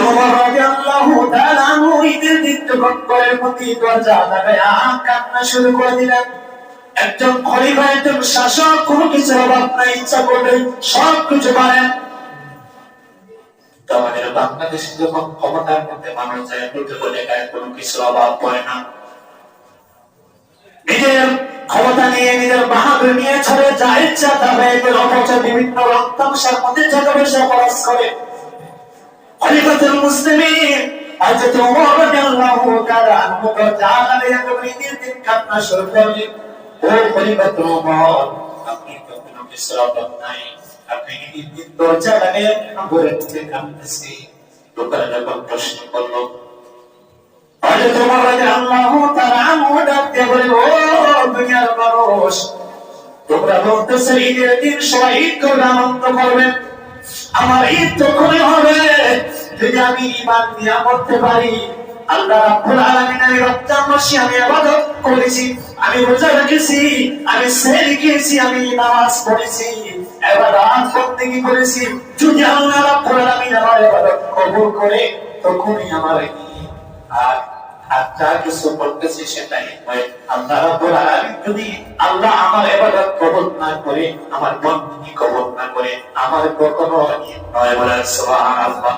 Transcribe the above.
ওমর রাদিয়াল্লাহু তাআলা আনহু ঈদের দিন যখন ঘরের মধ্যে দরজা লাগায়া কান্না শুরু করে দিলেন। একজন খলিফা, একজন শাসক, কোনো কিছুর অভাব নাই, ইচ্ছা করলে সবকিছু পারেন। আমাদের বাংলাদেশে যখন ক্ষমতার মধ্যে মানুষ যায়, বলে গায়ে কোনো কিছুর অভাব পড়ে না। নিজের ক্ষমতা নিয়ে, নিজের বাহাদুর নিয়ে ছড়ে যা ইচ্ছা তা হয়ে গেল, অথচ বিভিন্ন রক্তাংশের মধ্যে টাকা পয়সা খরচ করে। খলিফাতুল মুসলিমিন হযরত ওমর রাদিয়াল্লাহু তাআলা আনহু জালালে ঈদের দিন কান্না শুরু করলেন। ও খলিফাতুল ওমর, আপনি তো কোনো কিছুর অভাব নাই, আপনি ঈদের দিন দরজা লাগিয়ে ঘরে থেকে কাঁদতেছি। লোকেরা যখন প্রশ্ন করলো, হযরত ওমর রাদিয়াল্লাহু তাআলা আনহু ডাকতে বলে, ও দুনিয়ার মানুষ, তোমরা বলতেছো ঈদের দিন সবাই ঈদ করে আনন্দ করবেন। আমার ঈদ তখনই হবে যদি আমি ঈমান নিয়ে করতে পারি। আল্লাহ রাব্বুল আলামিনের রমজান মাসে আমি ইবাদত করেছি, আমি রোজা রেখেছি, আমি সেহরি খেয়েছি, আমি নামাজ পড়েছি, ইবাদত বন্দেগী করেছি। যদি আল্লাহ রাব্বুল আলামিন আমার ইবাদত কবুল করে, তখনই আমার ঈদ। আর যা কিছু করতেছি সেটাই হয়। আল্লাহ রাব্বুল আলামিন যদি আল্লাহ আমার ইবাদত কবুল না করে, আমার বন্দেগী কবুল না করে, আমার কখনো ঈদ নয়। বলেন সুবহানাল্লাহ।